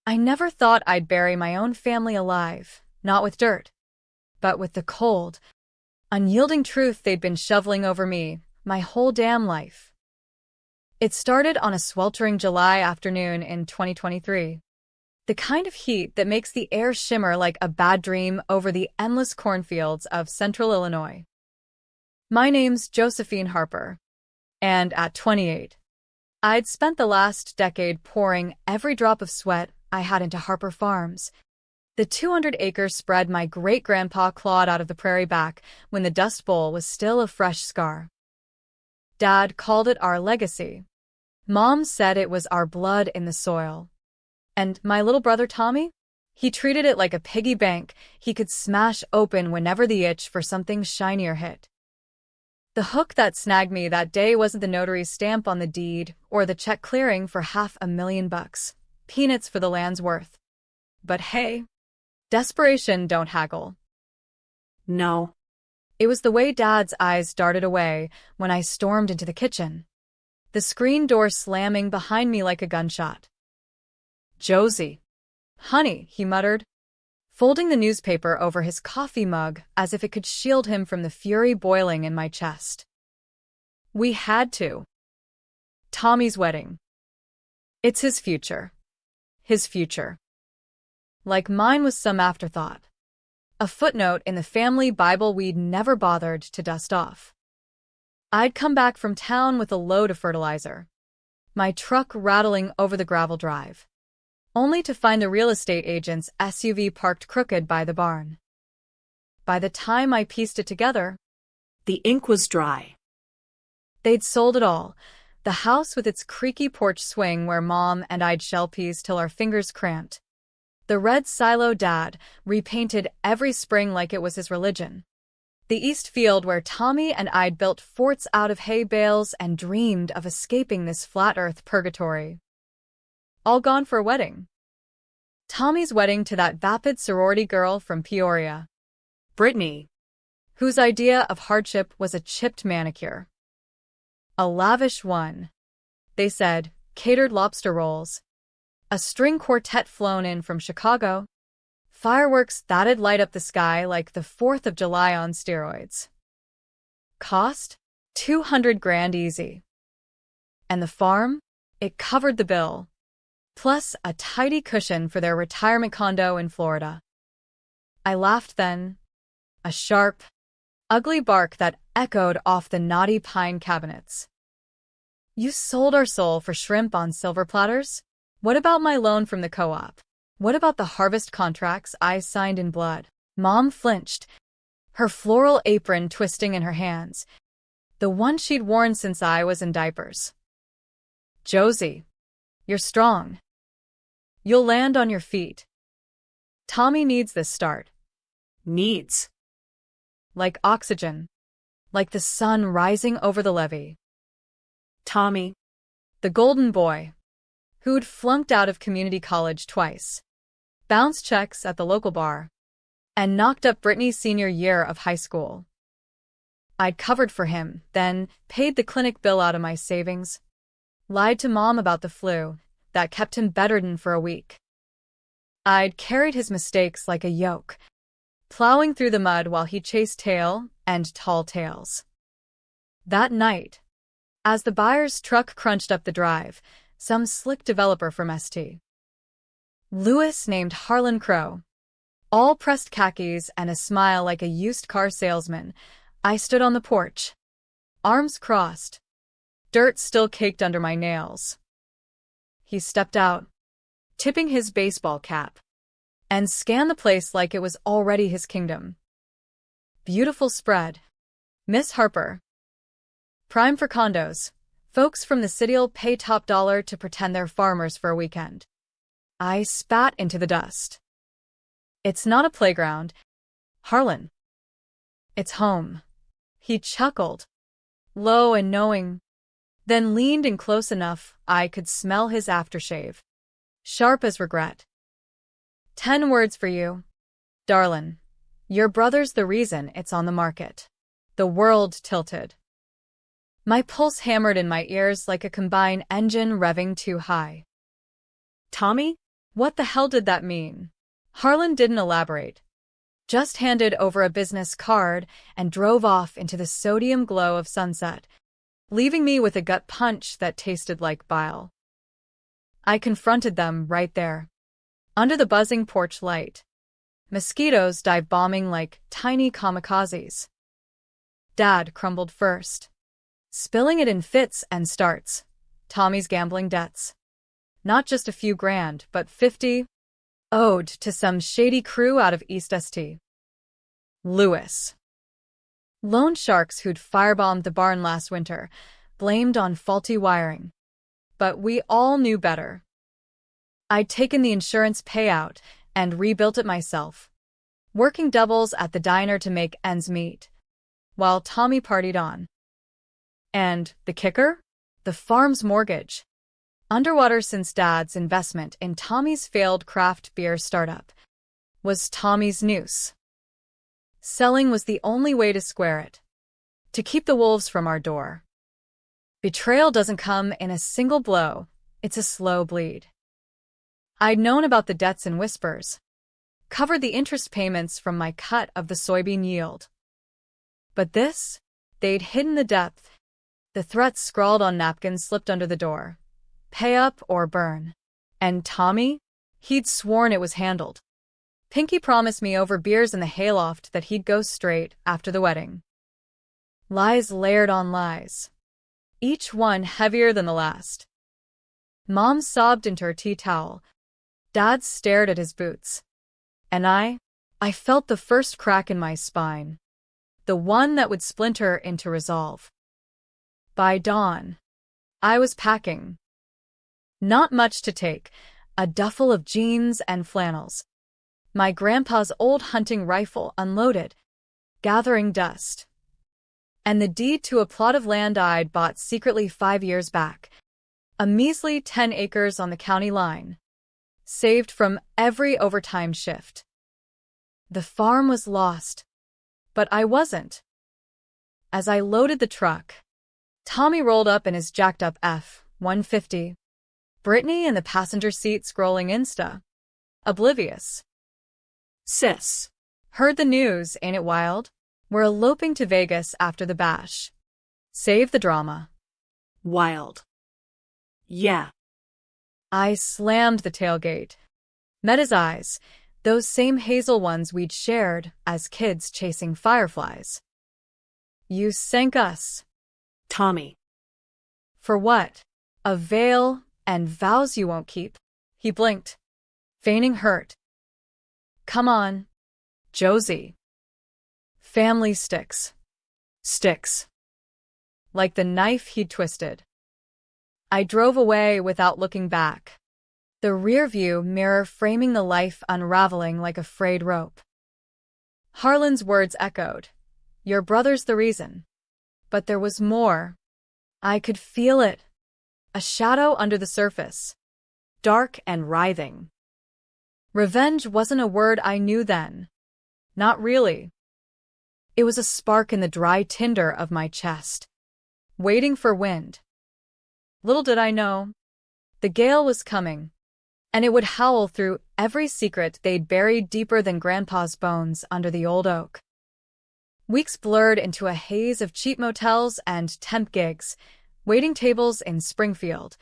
I never thought I'd bury my own family alive, not with dirt, but with the cold, unyielding truth they'd been shoveling over me my whole damn life. It started on a sweltering July afternoon in 2023. The kind of heat that makes the air shimmer like a bad dream over the endless cornfields of central Illinois. My name's Josephine Harper, and at 28, I'd spent the last decade pouring every drop of sweat I had into Harper Farms, the 200-acre spread my great-grandpa clawed out of the prairie back when the Dust Bowl was still a fresh scar. Dad called it our legacy. Mom said it was our blood in the soil. And my little brother Tommy? He treated it like a piggy bank he could smash open whenever the itch for something shinier hit. The hook that snagged me that day wasn't the notary's stamp on the deed or the check clearing for $500,000. Peanuts for the land's worth. But hey, desperation don't haggle. No. It was the way Dad's eyes darted away when I stormed into the kitchen, the screen door slamming behind me like a gunshot. "Josie. Honey," he muttered, folding the newspaper over his coffee mug as if it could shield him from the fury boiling in my chest. We had to. Tommy's wedding. It's his future. His future. Like mine was some afterthought. A footnote in the family Bible we'd never bothered to dust off. I'd come back from town with a load of fertilizer, my truck rattling over the gravel drive, only to find the real estate agent's SUV parked crooked by the barn. By the time I pieced it together, the ink was dry. They'd sold it all, the house with its creaky porch swing where Mom and I'd shell peas till our fingers cramped, the red silo Dad repainted every spring like it was his religion, the east field where Tommy and I'd built forts out of hay bales and dreamed of escaping this flat earth purgatory. All gone for a wedding. Tommy's wedding to that vapid sorority girl from Peoria, Brittany, whose idea of hardship was a chipped manicure. A lavish one, they said, catered lobster rolls, a string quartet flown in from Chicago, fireworks that'd light up the sky like the 4th of July on steroids. Cost? $200,000 easy. And the farm? It covered the bill, plus a tidy cushion for their retirement condo in Florida. I laughed then, a sharp, ugly bark that echoed off the knotty pine cabinets. You sold our soul for shrimp on silver platters? What about my loan from the co-op? What about the harvest contracts I signed in blood? Mom flinched, her floral apron twisting in her hands, the one she'd worn since I was in diapers. Josie, you're strong. You'll land on your feet. Tommy needs this start. Needs. Like oxygen. Like the sun rising over the levee. Tommy. The golden boy, who'd flunked out of community college twice, bounced checks at the local bar, and knocked up Brittany's senior year of high school. I'd covered for him, then paid the clinic bill out of my savings, lied to Mom about the flu that kept him bedridden for a week. I'd carried his mistakes like a yoke, plowing through the mud while he chased tail and tall tales. That night, as the buyer's truck crunched up the drive, some slick developer from St. Louis named Harlan Crow, all pressed khakis and a smile like a used car salesman, I stood on the porch, arms crossed, dirt still caked under my nails. He stepped out, tipping his baseball cap, and scanned the place like it was already his kingdom. Beautiful spread. Miss Harper. Prime for condos. Folks from the city'll pay top dollar to pretend they're farmers for a weekend. I spat into the dust. It's not a playground, Harlan. It's home. He chuckled, low and knowing, then leaned in close enough I could smell his aftershave, sharp as regret. 10 words for you, darlin'. Your brother's the reason it's on the market. The world tilted. My pulse hammered in my ears like a combine engine revving too high. Tommy? What the hell did that mean? Harlan didn't elaborate, just handed over a business card and drove off into the sodium glow of sunset, leaving me with a gut punch that tasted like bile. I confronted them right there, under the buzzing porch light. Mosquitoes dive bombing like tiny kamikazes. Dad crumbled first, spilling it in fits and starts. Tommy's gambling debts. Not just a few grand, but 50, owed to some shady crew out of East St. Louis. Loan sharks who'd firebombed the barn last winter, blamed on faulty wiring. But we all knew better. I'd taken the insurance payout and rebuilt it myself, working doubles at the diner to make ends meet, while Tommy partied on. And the kicker? The farm's mortgage. Underwater since Dad's investment in Tommy's failed craft beer startup was Tommy's noose. Selling was the only way to square it, to keep the wolves from our door. Betrayal doesn't come in a single blow, it's a slow bleed. I'd known about the debts in whispers, covered the interest payments from my cut of the soybean yield. But this, they'd hidden the depth. The threats scrawled on napkins slipped under the door. Pay up or burn. And Tommy? He'd sworn it was handled. Pinky promised me over beers in the hayloft that he'd go straight after the wedding. Lies layered on lies, each one heavier than the last. Mom sobbed into her tea towel. Dad stared at his boots. And I felt the first crack in my spine, the one that would splinter into resolve. By dawn, I was packing. Not much to take, a duffel of jeans and flannels. My grandpa's old hunting rifle unloaded, gathering dust. And the deed to a plot of land I'd bought secretly 5 years back, a measly 10 acres on the county line, saved from every overtime shift. The farm was lost, but I wasn't. As I loaded the truck, Tommy rolled up in his jacked-up F-150. Brittany in the passenger seat scrolling Insta, oblivious. Sis. Heard the news, ain't it wild? We're eloping to Vegas after the bash. Save the drama. Wild. Yeah. I slammed the tailgate. Met his eyes, those same hazel ones we'd shared as kids chasing fireflies. You sank us. Tommy. For what? A veil and vows you won't keep. He blinked, feigning hurt. Come on, Josie. Family sticks. Sticks. Like the knife he'd twisted. I drove away without looking back, the rearview mirror framing the life unraveling like a frayed rope. Harlan's words echoed. Your brother's the reason. But there was more. I could feel it. A shadow under the surface, dark and writhing. Revenge wasn't a word I knew then. Not really. It was a spark in the dry tinder of my chest, waiting for wind. Little did I know, the gale was coming, and it would howl through every secret they'd buried deeper than Grandpa's bones under the old oak. Weeks blurred into a haze of cheap motels and temp gigs, waiting tables in Springfield,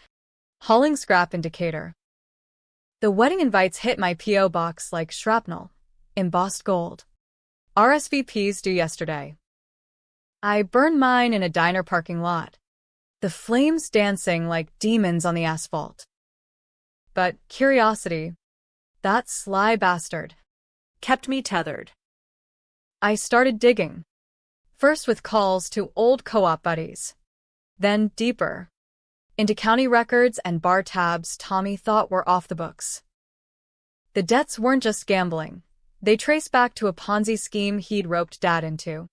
hauling scrap in Decatur. The wedding invites hit my P.O. box like shrapnel, embossed gold. RSVPs due yesterday. I burned mine in a diner parking lot, the flames dancing like demons on the asphalt. But curiosity, that sly bastard, kept me tethered. I started digging, first with calls to old co-op buddies, then deeper, into county records and bar tabs Tommy thought were off the books. The debts weren't just gambling. They traced back to a Ponzi scheme he'd roped Dad into,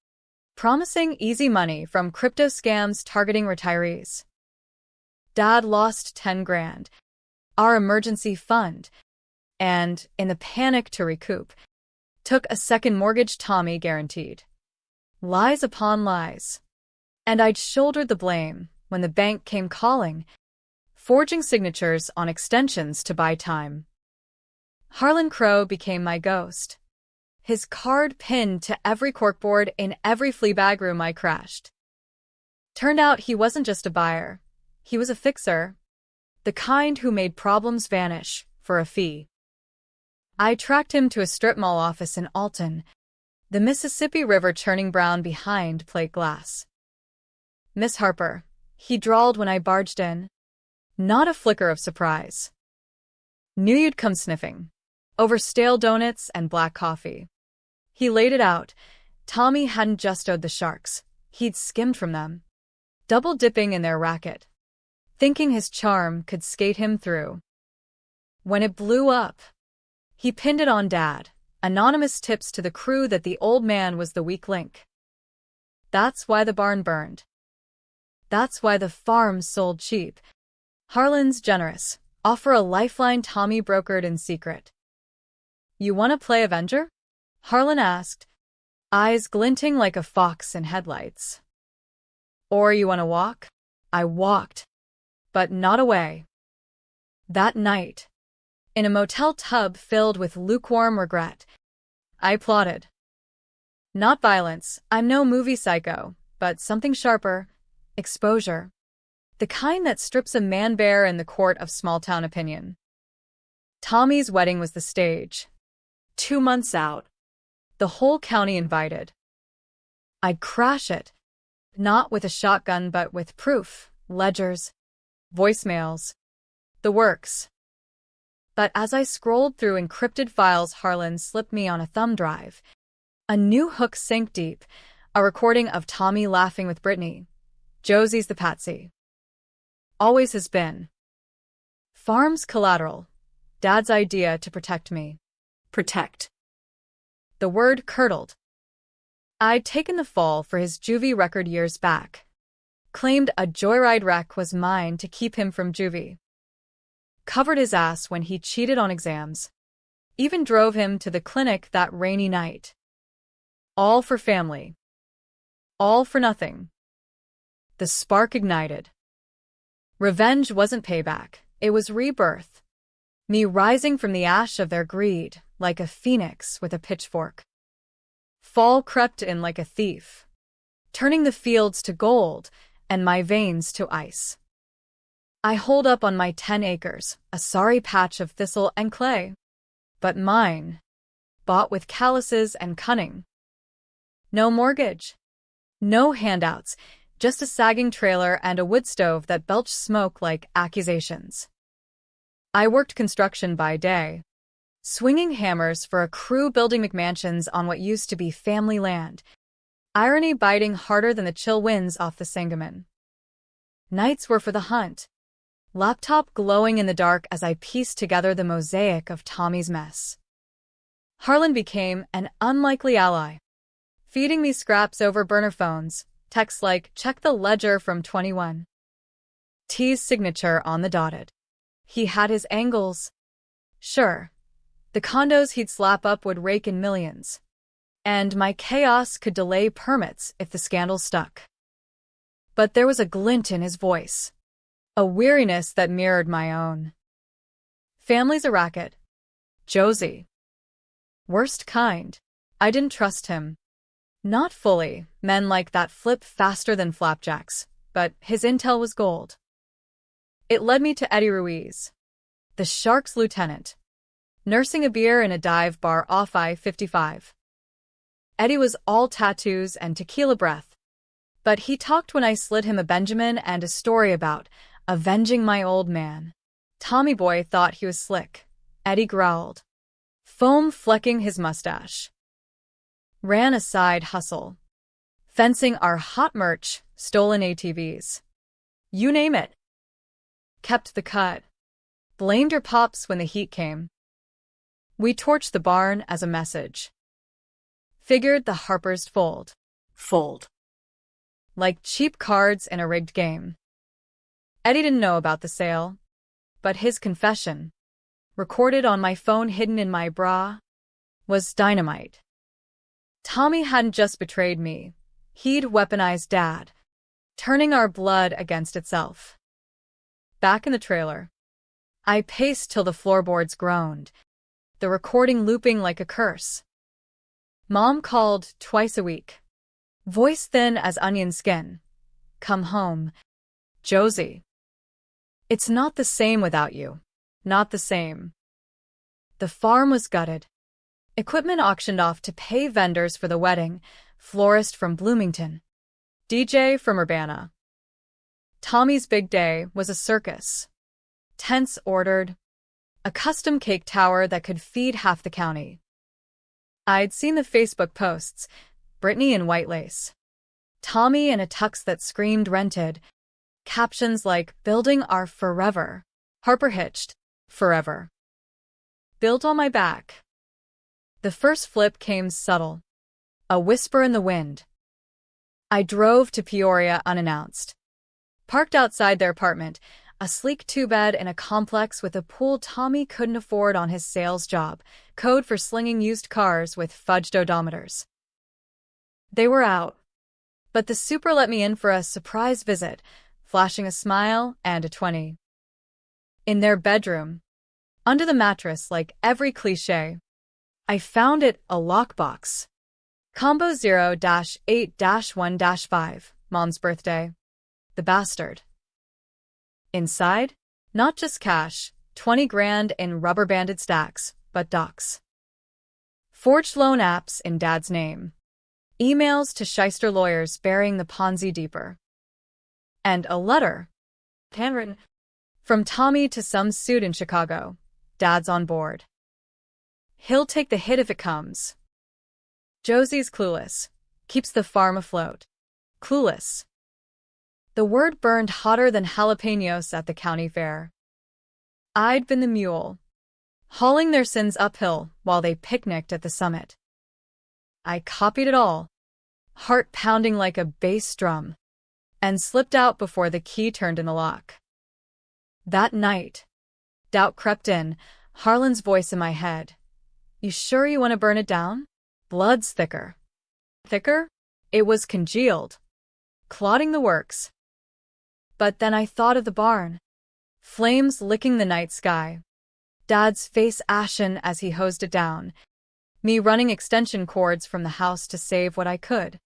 promising easy money from crypto scams targeting retirees. Dad lost 10 grand, our emergency fund, and, in the panic to recoup, took a second mortgage Tommy guaranteed. Lies upon lies. And I'd shouldered the blame when the bank came calling, forging signatures on extensions to buy time. Harlan Crow became my ghost. His card pinned to every corkboard in every Fleabag room I crashed. Turned out he wasn't just a buyer. He was a fixer. The kind who made problems vanish for a fee. I tracked him to a strip mall office in Alton, the Mississippi River churning brown behind plate glass. "Miss Harper," he drawled when I barged in. Not a flicker of surprise. "Knew you'd come sniffing. Over stale donuts and black coffee." He laid it out. Tommy hadn't just owed the sharks. He'd skimmed from them, double-dipping in their racket, thinking his charm could skate him through. When it blew up, he pinned it on Dad, anonymous tips to the crew that the old man was the weak link. That's why the barn burned. That's why the farm sold cheap. Harlan's generous. Offer a lifeline Tommy brokered in secret. "You want to play Avenger?" Harlan asked, eyes glinting like a fox in headlights. "Or you want to walk?" I walked, but not away. That night, in a motel tub filled with lukewarm regret, I plotted. Not violence, I'm no movie psycho, but something sharper. Exposure. The kind that strips a man bare in the court of small-town opinion. Tommy's wedding was the stage. 2 months out. The whole county invited. I'd crash it. Not with a shotgun but with proof, ledgers, voicemails, the works. But as I scrolled through encrypted files Harlan slipped me on a thumb drive, a new hook sank deep, a recording of Tommy laughing with Brittany. Josie's the patsy. Always has been. Farm's collateral. Dad's idea to protect me. Protect. The word curdled. I'd taken the fall for his juvie record years back. Claimed a joyride wreck was mine to keep him from juvie. Covered his ass when he cheated on exams. Even drove him to the clinic that rainy night. All for family. All for nothing. The spark ignited. Revenge wasn't payback, it was rebirth. Me rising from the ash of their greed, like a phoenix with a pitchfork. Fall crept in like a thief, turning the fields to gold and my veins to ice. I holed up on my 10 acres, a sorry patch of thistle and clay. But mine, bought with calluses and cunning. No mortgage. No handouts, just a sagging trailer and a wood stove that belched smoke like accusations. I worked construction by day, swinging hammers for a crew building McMansions on what used to be family land, irony biting harder than the chill winds off the Sangamon. Nights were for the hunt, laptop glowing in the dark as I pieced together the mosaic of Tommy's mess. Harlan became an unlikely ally, feeding me scraps over burner phones, texts like, "Check the ledger from 21. T's signature on the dotted." He had his angles. Sure, the condos he'd slap up would rake in millions. And my chaos could delay permits if the scandal stuck. But there was a glint in his voice. A weariness that mirrored my own. Family's a racket. Josie. Worst kind. I didn't trust him. Not fully. Men like that flip faster than flapjacks, but his intel was gold. It led me to Eddie Ruiz, the Sharks' lieutenant, nursing a beer in a dive bar off I-55. Eddie was all tattoos and tequila breath, but he talked when I slid him a Benjamin and a story about avenging my old man. Tommy boy thought he was slick. Eddie growled, foam flecking his mustache. Ran a side hustle, fencing our hot merch, stolen ATVs. You name it. Kept the cut. Blamed your pops when the heat came. We torched the barn as a message. Figured the Harpers fold. Fold. Like cheap cards in a rigged game. Eddie didn't know about the sale, but his confession, recorded on my phone hidden in my bra, was dynamite. Tommy hadn't just betrayed me, he'd weaponized Dad, turning our blood against itself. Back in the trailer, I paced till the floorboards groaned, the recording looping like a curse. Mom called twice a week. Voice thin as onion skin. Come home. Josie. It's not the same without you. Not the same. The farm was gutted. Equipment auctioned off to pay vendors for the wedding, florist from Bloomington, DJ from Urbana. Tommy's big day was a circus. Tents ordered, a custom cake tower that could feed half the county. I'd seen the Facebook posts, Brittany in white lace, Tommy in a tux that screamed rented, captions like, building our forever, Harper hitched, forever. Built on my back. The first flip came subtle, a whisper in the wind. I drove to Peoria unannounced. Parked outside their apartment, a sleek two-bed in a complex with a pool Tommy couldn't afford on his sales job, code for slinging used cars with fudged odometers. They were out, but the super let me in for a surprise visit, flashing a smile and a 20. In their bedroom, under the mattress like every cliché, I found it a lockbox. Combo 0-8-1-5, Mom's birthday. The bastard. Inside, not just cash, 20 grand in rubber-banded stacks, but docs. Forged loan apps in Dad's name. Emails to shyster lawyers burying the Ponzi deeper. And a letter, handwritten, from Tommy to some suit in Chicago. Dad's on board. He'll take the hit if it comes. Josie's clueless. Keeps the farm afloat. Clueless. The word burned hotter than jalapenos at the county fair. I'd been the mule, hauling their sins uphill while they picnicked at the summit. I copied it all, heart pounding like a bass drum, and slipped out before the key turned in the lock. That night, doubt crept in, Harlan's voice in my head. You sure you want to burn it down? Blood's thicker. Thicker? It was congealed, clotting the works. But then I thought of the barn. Flames licking the night sky. Dad's face ashen as he hosed it down. Me running extension cords from the house to save what I could.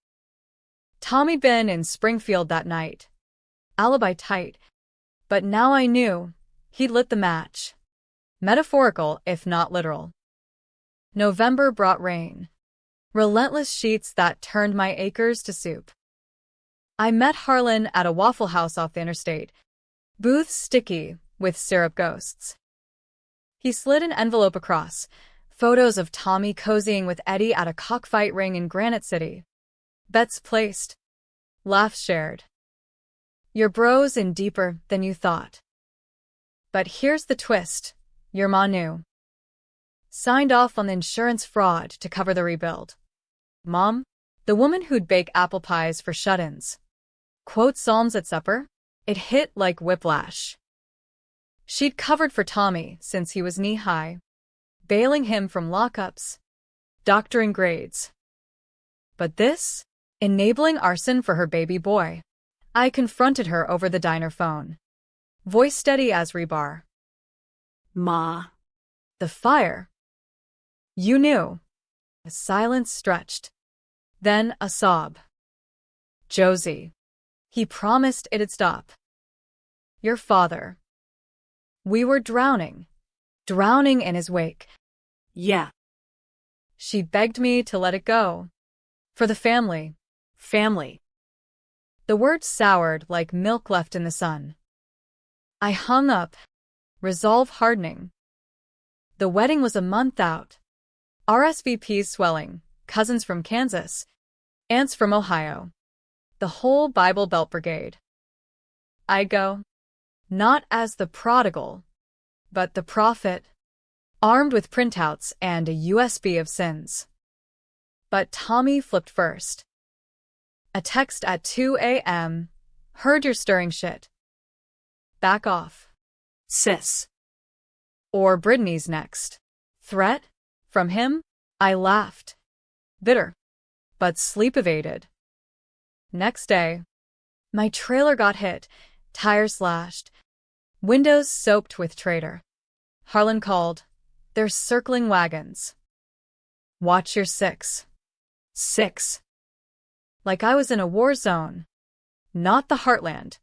Tommy'd been in Springfield that night. Alibi tight. But now I knew he'd lit the match. Metaphorical, if not literal. November brought rain. Relentless sheets that turned my acres to soup. I met Harlan at a Waffle House off the interstate. Booths sticky with syrup ghosts. He slid an envelope across. Photos of Tommy cozying with Eddie at a cockfight ring in Granite City. Bets placed. Laughs shared. Your bro's in deeper than you thought. But here's the twist. Your ma knew. Signed off on the insurance fraud to cover the rebuild. Mom, the woman who'd bake apple pies for shut-ins, quote psalms at supper, it hit like whiplash. She'd covered for Tommy since he was knee-high, bailing him from lockups, doctoring grades. But this, enabling arson for her baby boy. I confronted her over the diner phone. Voice steady as rebar. Ma. The fire. You knew. A silence stretched. Then a sob. Josie. He promised it'd stop. Your father. We were drowning. Drowning in his wake. Yeah. She begged me to let it go. For the family. Family. The words soured like milk left in the sun. I hung up. Resolve hardening. The wedding was a month out. RSVPs swelling, cousins from Kansas, aunts from Ohio. The whole Bible Belt Brigade. I go. Not as the prodigal, but the prophet, armed with printouts and a USB of sins. But Tommy flipped first. A text at 2 a.m. Heard you're stirring shit. Back off. Sis. Or Brittany's next. Threat? From him? I laughed. Bitter. But sleep evaded. Next day, my trailer got hit, tires slashed, windows soaked with traitor. Harlan called. They're circling wagons. Watch your six. 6. Like I was in a war zone. Not the heartland.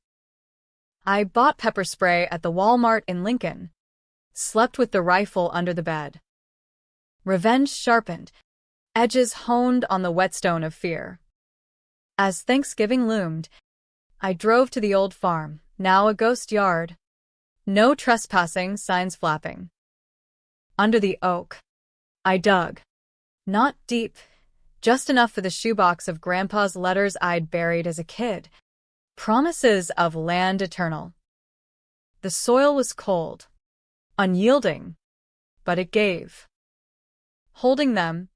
I bought pepper spray at the Walmart in Lincoln. Slept with the rifle under the bed. Revenge sharpened. Edges honed on the whetstone of fear. As Thanksgiving loomed, I drove to the old farm, now a ghost yard. No trespassing signs flapping. Under the oak, I dug. Not deep, just enough for the shoebox of Grandpa's letters I'd buried as a kid. Promises of land eternal. The soil was cold, unyielding, but it gave. Holding them,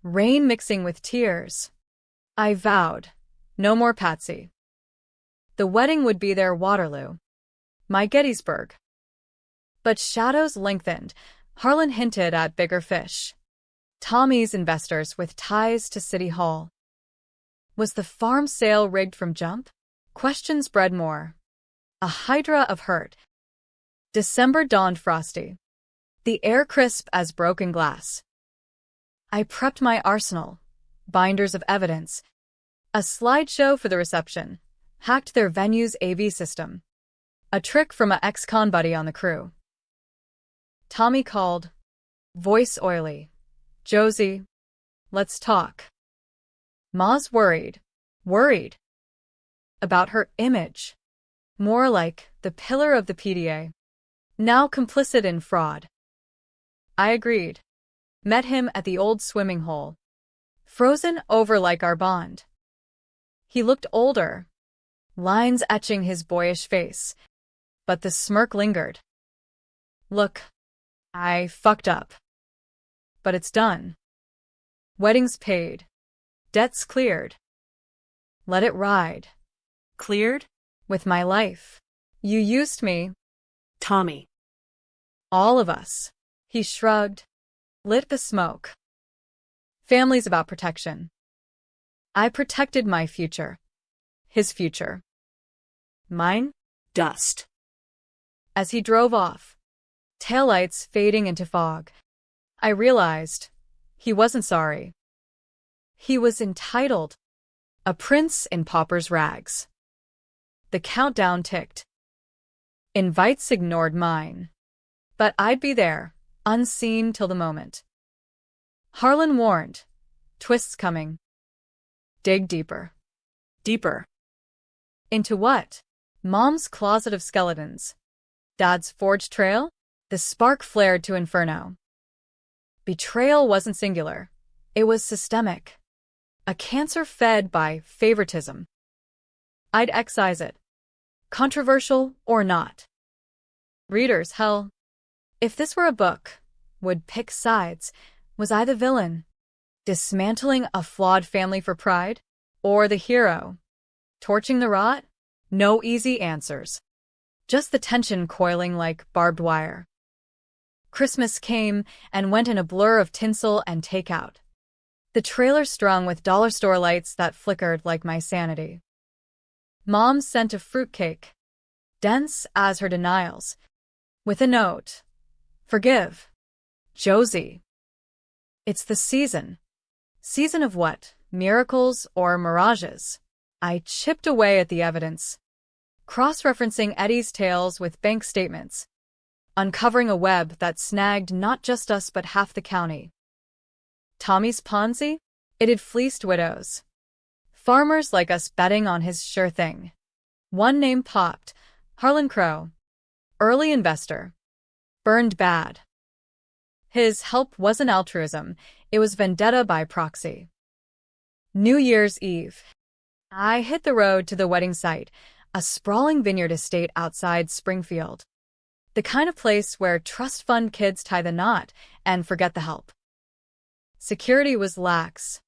rain mixing with tears, I vowed, no more Patsy. The wedding would be their Waterloo, my Gettysburg. But shadows lengthened. Harlan hinted at bigger fish. Tommy's investors with ties to City Hall. Was the farm sale rigged from jump? Questions bred more. A hydra of hurt. December dawned frosty. The air crisp as broken glass. I prepped my arsenal. Binders of evidence. A slideshow for the reception. Hacked their venue's AV system. A trick from a ex-con buddy on the crew. Tommy called. Voice oily. Josie, let's talk. Ma's worried. Worried. About her image. More like the pillar of the PDA. Now complicit in fraud. I agreed. Met him at the old swimming hole. Frozen over like our bond. He looked older. Lines etching his boyish face. But the smirk lingered. Look, I fucked up. But it's done. Weddings paid. Debts cleared. Let it ride. Cleared? With my life. You used me. Tommy. All of us. He shrugged. Lit the smoke. Family's about protection. I protected my future. His future. Mine? Dust. As he drove off, taillights fading into fog, I realized he wasn't sorry. He was entitled. A prince in pauper's rags. The countdown ticked. Invites ignored mine. But I'd be there, unseen till the moment. Harlan warned. Twists coming. Dig deeper. Deeper. Into what? Mom's closet of skeletons. Dad's forged trail? The spark flared to inferno. Betrayal wasn't singular. It was systemic. A cancer fed by favoritism. I'd excise it. Controversial or not. Readers, hell. If this were a book, would pick sides. Was I the villain? Dismantling a flawed family for pride? Or the hero? Torching the rot? No easy answers. Just the tension coiling like barbed wire. Christmas came and went in a blur of tinsel and takeout. The trailer strung with dollar store lights that flickered like my sanity. Mom sent a fruitcake, dense as her denials, with a note. Forgive. Josie. It's the season. Season of what? Miracles or mirages? I chipped away at the evidence, cross-referencing Eddie's tales with bank statements, uncovering a web that snagged not just us but half the county. Tommy's Ponzi? It had fleeced widows. Farmers like us betting on his sure thing. One name popped. Harlan Crow. Early investor. Burned bad. His help wasn't altruism, it was vendetta by proxy. New Year's Eve. I hit the road to the wedding site, a sprawling vineyard estate outside Springfield. The kind of place where trust fund kids tie the knot and forget the help. Security was lax.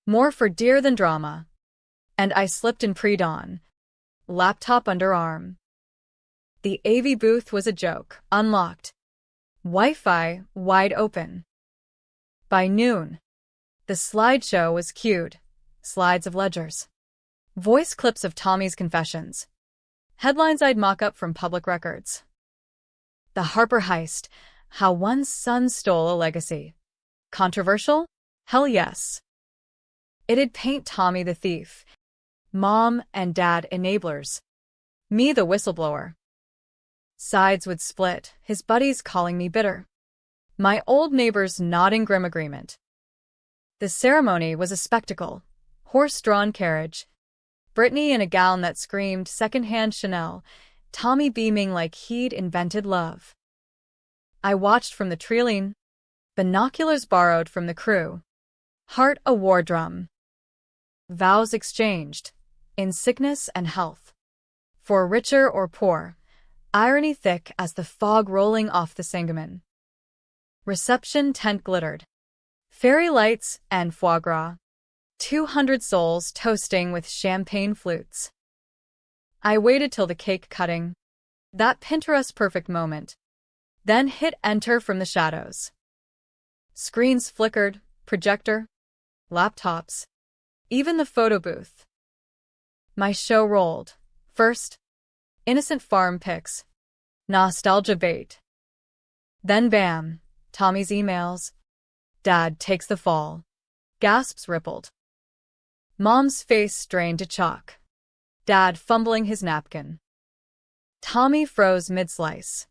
More for deer than drama. And I slipped in pre-dawn. Laptop under arm. The AV booth was a joke, unlocked. Wi-Fi wide open. By noon, the slideshow was queued. Slides of ledgers. Voice clips of Tommy's confessions. Headlines I'd mock up from public records. The Harper heist, how one son stole a legacy. Controversial? Hell yes. It'd paint Tommy the thief, Mom and Dad enablers, me the whistleblower. Sides would split, his buddies calling me bitter. My old neighbors nodding grim agreement. The ceremony was a spectacle. Horse-drawn carriage, Brittany in a gown that screamed second-hand Chanel, Tommy beaming like he'd invented love. I watched from the trailing, binoculars borrowed from the crew. Heart a war drum. Vows exchanged, in sickness and health. For richer or poor, irony thick as the fog rolling off the Sangamon. Reception tent glittered. Fairy lights and foie gras. 200 souls toasting with champagne flutes. I waited till the cake cutting, that Pinterest-perfect moment, then hit enter from the shadows. Screens flickered, projector, laptops, even the photo booth. My show rolled. First, innocent farm pics, nostalgia bait. Then bam, Tommy's emails. Dad takes the fall. Gasps rippled. Mom's face strained to chalk. Dad fumbling his napkin. Tommy froze mid-slice.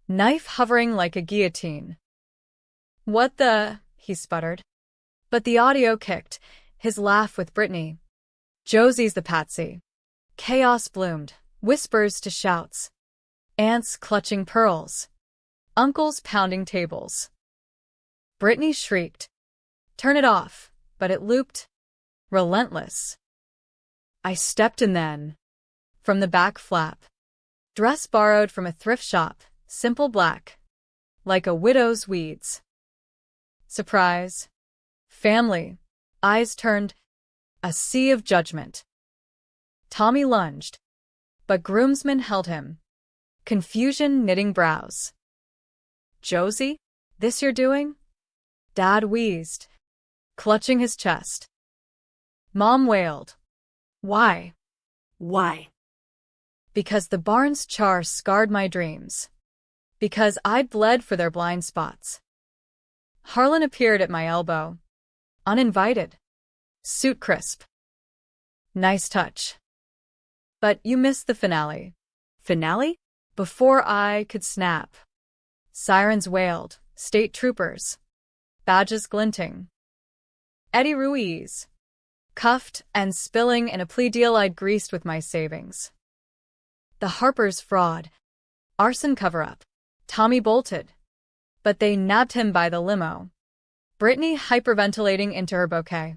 Knife hovering like a guillotine. What the? He sputtered. But the audio kicked, his laugh with Brittany. Josie's the patsy. Chaos bloomed, whispers to shouts. Aunts clutching pearls. Uncles pounding tables. Brittany shrieked. Turn it off, but it looped. Relentless. I stepped in then. From the back flap. Dress borrowed from a thrift shop, simple black. Like a widow's weeds. Surprise. Family. Eyes turned. A sea of judgment. Tommy lunged. But groomsmen held him. Confusion knitting brows. Josie? This you're doing? Dad wheezed. Clutching his chest. Mom wailed. Why? Why? Because the barn's char scarred my dreams. Because I'd bled for their blind spots. Harlan appeared at my elbow. Uninvited. Suit crisp. Nice touch. But you missed the finale. Finale? Before I could snap. Sirens wailed, state troopers. Badges glinting. Eddie Ruiz. Cuffed and spilling in a plea deal I'd greased with my savings. The Harper's fraud. Arson cover-up. Tommy bolted. But they nabbed him by the limo. Brittany hyperventilating into her bouquet.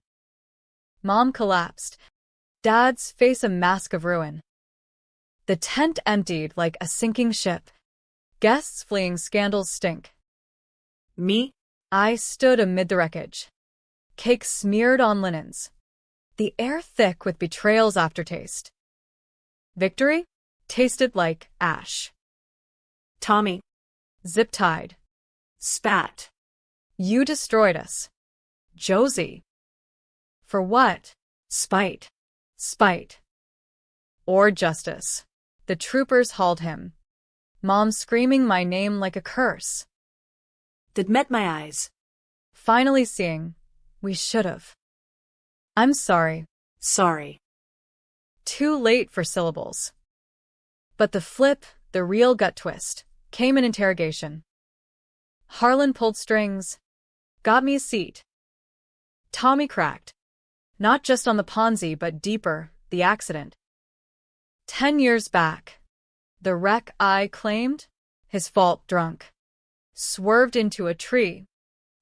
Mom collapsed. Dad's face a mask of ruin. The tent emptied like a sinking ship. Guests fleeing scandals stink. Me? I stood amid the wreckage. Cake smeared on linens. The air thick with betrayal's aftertaste. Victory? Tasted like ash. Tommy. Zip-tied. Spat. You destroyed us. Josie. For what? Spite. Spite. Or justice. The troopers hauled him. Mom screaming my name like a curse. That met my eyes. Finally seeing. We should've. I'm sorry. Sorry. Too late for syllables. But the flip, the real gut twist, came in interrogation. Harlan pulled strings. Got me a seat. Tommy cracked. Not just on the Ponzi but deeper, the accident. 10 years back. The wreck I claimed? His fault drunk. Swerved into a tree.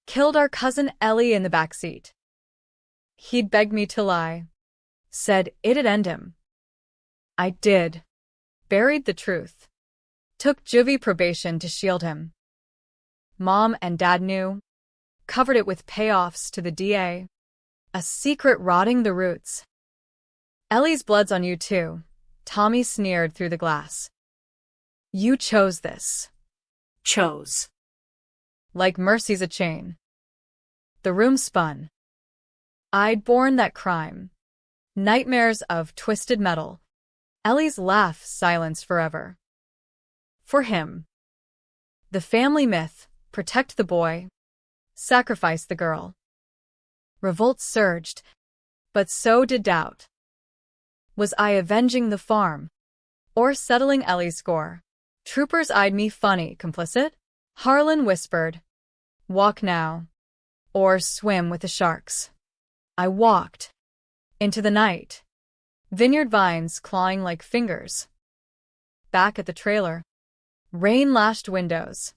Killed our cousin Ellie in the backseat. He'd begged me to lie. Said it'd end him. I did. Buried the truth. Took juvie probation to shield him. Mom and Dad knew. Covered it with payoffs to the DA. A secret rotting the roots. Ellie's blood's on you too. Tommy sneered through the glass. You chose this. Chose. Like Mercy's a chain. The room spun. I'd borne that crime. Nightmares of twisted metal. Ellie's laugh silenced forever. For him. The family myth, Protect the boy. Sacrifice the girl. Revolt surged, but so did doubt. Was I avenging the farm? Or settling Ellie's score? Troopers eyed me funny, complicit? Harlan whispered, walk now, or swim with the sharks. I walked. Into the night. Vineyard vines clawing like fingers. Back at the trailer. Rain-lashed windows.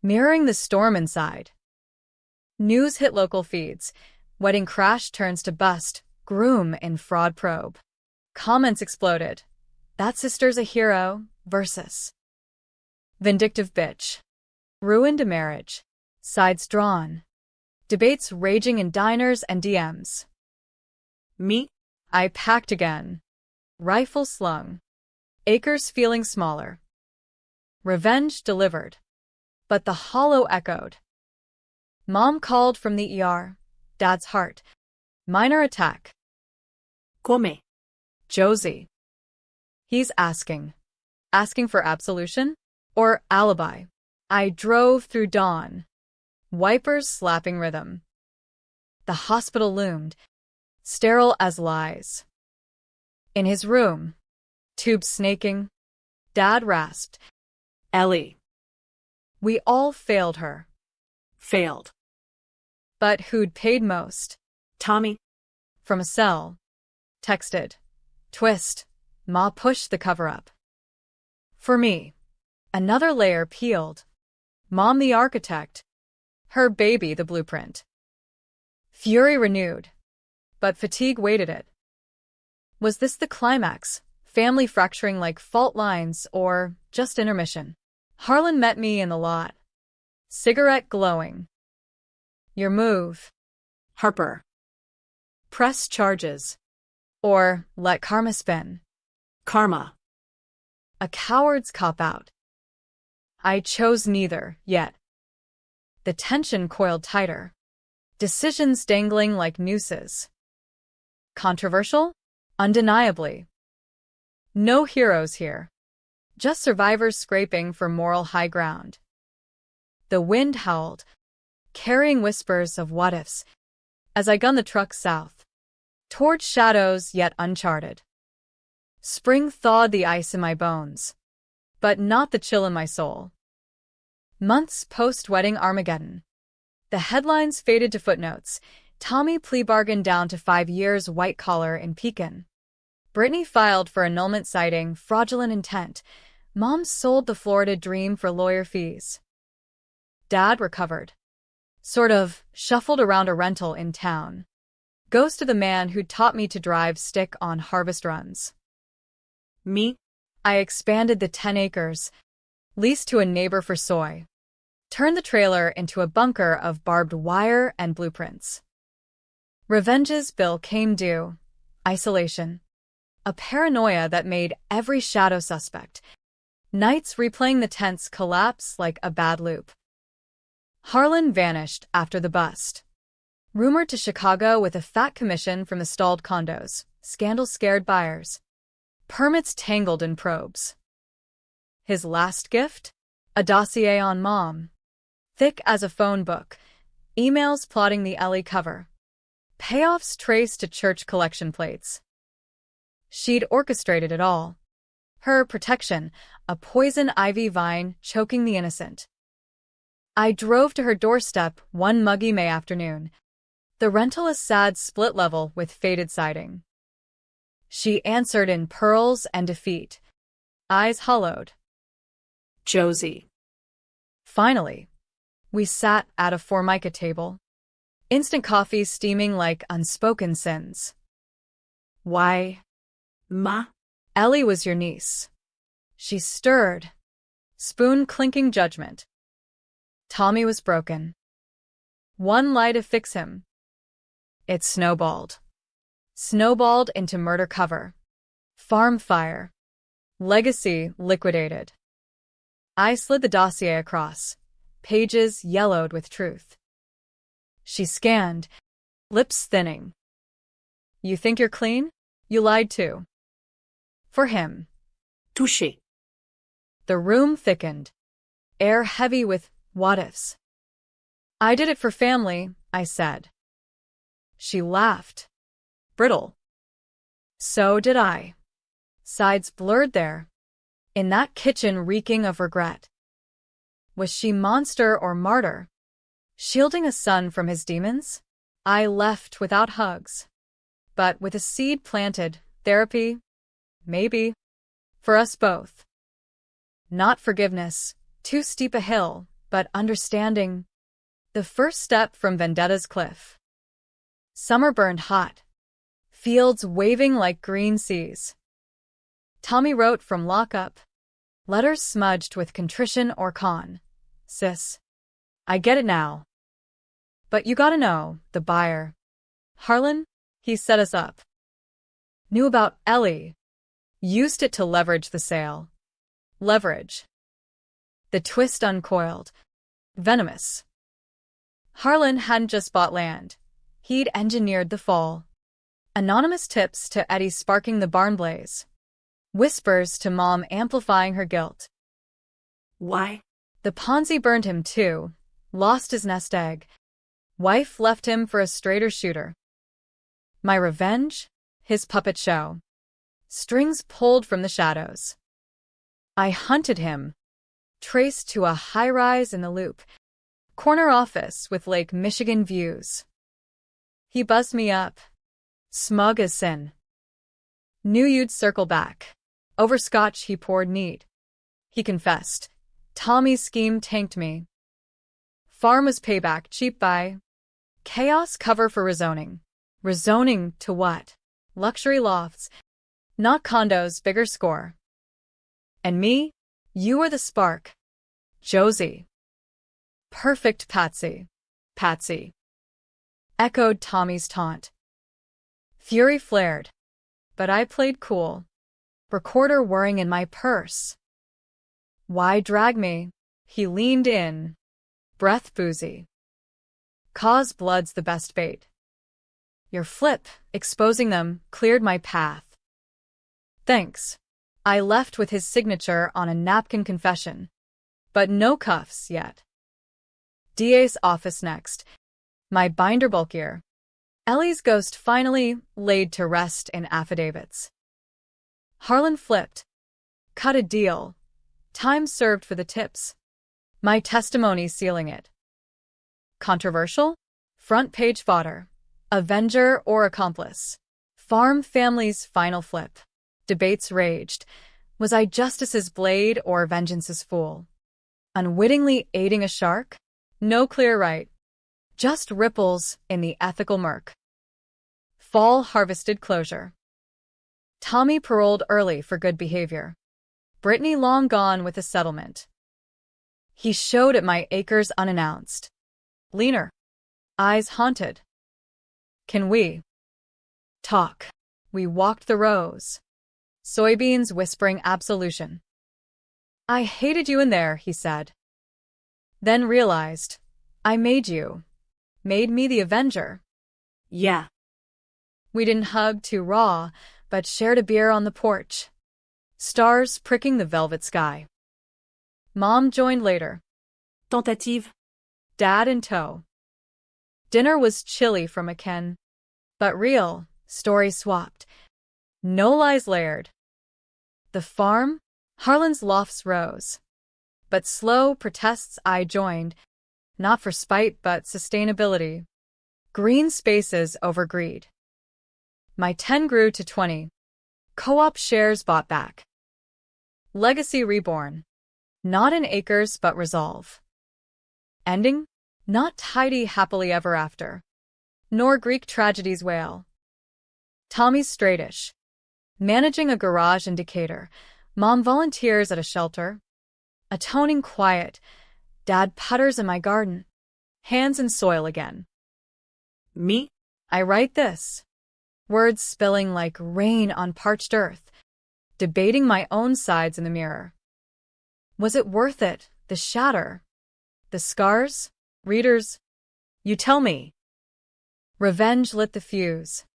Mirroring the storm inside. News hit local feeds. Wedding crash turns to bust. Groom in fraud probe. Comments exploded. That sister's a hero. Versus. Vindictive bitch. Ruined a marriage. Sides drawn. Debates raging in diners and DMs. Me? I packed again. Rifle slung. Acres feeling smaller. Revenge delivered. But the hollow echoed. Mom called from the ER. Dad's heart. Minor attack. Come? Josie. He's asking. Asking for absolution? Or alibi? I drove through dawn. Wipers slapping rhythm. The hospital loomed. Sterile as lies. In his room. Tubes snaking. Dad rasped. Ellie. We all failed her. Failed. But who'd paid most? Tommy. From a cell. Texted. Twist. Ma pushed the cover up. For me. Another layer peeled. Mom the architect. Her baby the blueprint. Fury renewed. But fatigue waited it. Was this the climax? Family fracturing like fault lines, or just intermission? Harlan met me in the lot. Cigarette glowing. Your move. Harper. Press charges. Or let karma spin. Karma. A coward's cop-out. I chose neither, yet. The tension coiled tighter. Decisions dangling like nooses. Controversial? Undeniably. No heroes here. Just survivors scraping for moral high ground. The wind howled, carrying whispers of what-ifs, as I gunned the truck south, toward shadows yet uncharted. Spring thawed the ice in my bones, but not the chill in my soul. Months post-wedding Armageddon. The headlines faded to footnotes. Tommy plea bargained down to 5 years white collar in Pekin. Brittany filed for annulment citing fraudulent intent. Mom sold the Florida dream for lawyer fees. Dad recovered. Sort of shuffled around a rental in town. Ghost of the man who taught me to drive stick on harvest runs. Me? I expanded the 10 acres, leased to a neighbor for soy. Turned the trailer into a bunker of barbed wire and blueprints. Revenge's bill came due. Isolation. A paranoia that made every shadow suspect. Nights replaying the tense collapse like a bad loop. Harlan vanished after the bust. Rumored to Chicago with a fat commission from the stalled condos. Scandal-scared buyers. Permits tangled in probes. His last gift? A dossier on Mom. Thick as a phone book. Emails plotting the Ellie cover. Payoffs traced to church collection plates. She'd orchestrated it all. Her protection, a poison ivy vine choking the innocent. I drove to her doorstep one muggy May afternoon. The rental a sad split level with faded siding. She answered in pearls and defeat. Eyes hollowed. Josie. Finally, we sat at a Formica table. Instant coffee steaming like unspoken sins. Why? Ma? Ellie was your niece. She stirred. Spoon clinking judgment. Tommy was broken. One lie to fix him. It snowballed. Snowballed into murder cover. Farm fire. Legacy liquidated. I slid the dossier across. Pages yellowed with truth. She scanned, lips thinning. You think you're clean? You lied too. For him. Touché. The room thickened. Air heavy with what-ifs. I did it for family, I said. She laughed. Brittle. So did I. Sides blurred there. In that kitchen reeking of regret. Was she monster or martyr? Shielding a son from his demons? I left without hugs. But with a seed planted, therapy? Maybe. For us both. Not forgiveness, too steep a hill, but understanding. The first step from Vendetta's cliff. Summer burned hot. Fields waving like green seas. Tommy wrote from lockup. Letters smudged with contrition or con. Sis. I get it now. But you gotta know, the buyer. Harlan? He set us up. Knew about Ellie. Used it to leverage the sale. Leverage. The twist uncoiled. Venomous. Harlan hadn't just bought land. He'd engineered the fall. Anonymous tips to Eddie sparking the barn blaze. Whispers to Mom amplifying her guilt. Why? The Ponzi burned him too. Lost his nest egg. Wife left him for a straighter shooter. My revenge? His puppet show. Strings pulled from the shadows. I hunted him. Traced to a high-rise in the Loop. Corner office with Lake Michigan views. He buzzed me up. Smug as sin. Knew you'd circle back. Over scotch he poured neat. He confessed. Tommy's scheme tanked me. Farm was payback, cheap buy. Chaos cover for rezoning. Rezoning to what? Luxury lofts. Not condos, bigger score. And me? You were the spark. Josie. Perfect Patsy. Patsy. Echoed Tommy's taunt. Fury flared. But I played cool. Recorder whirring in my purse. Why drag me? He leaned in. Breath boozy. Cause blood's the best bait. Your flip, exposing them, cleared my path. Thanks. I left with his signature on a napkin confession. But no cuffs yet. DA's office next. My binder bulkier. Ellie's ghost finally laid to rest in affidavits. Harlan flipped. Cut a deal. Time served for the tips. My testimony sealing it. Controversial? Front page fodder. Avenger or accomplice. Farm family's final flip. Debates raged. Was I justice's blade or vengeance's fool? Unwittingly aiding a shark? No clear right. Just ripples in the ethical murk. Fall harvested closure. Tommy paroled early for good behavior. Brittany long gone with a settlement. He showed at my acres unannounced. Leaner. Eyes haunted. Can we talk? We walked the rows. Soybeans whispering absolution. I hated you in there, he said. Then realized. I made you. Made me the Avenger. Yeah. We didn't hug too raw, but shared a beer on the porch. Stars pricking the velvet sky. Mom joined later. Tentative. Dad in tow. Dinner was chilly from a Ken. But real, story swapped. No lies layered. The farm? Harlan's lofts rose. But slow protests I joined. Not for spite but sustainability. Green spaces over greed. My 10 grew to 20. Co-op shares bought back. Legacy reborn. Not in acres but resolve. Ending? Not tidy happily ever after. Nor Greek tragedies wail. Tommy's straightish. Managing a garage in Decatur. Mom volunteers at a shelter. Atoning quiet. Dad putters in my garden. Hands in soil again. Me? I write this. Words spilling like rain on parched earth. Debating my own sides in the mirror. Was it worth it, the shatter? The scars? Readers? You tell me. Revenge lit the fuse.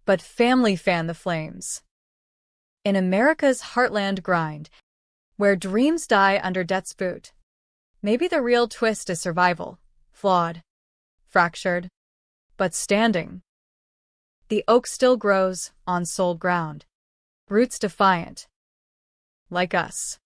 But family fanned the flames. In America's heartland grind, where dreams die under debt's boot, maybe the real twist is survival, flawed, fractured, but standing. The oak still grows on sold ground, roots defiant. Like us.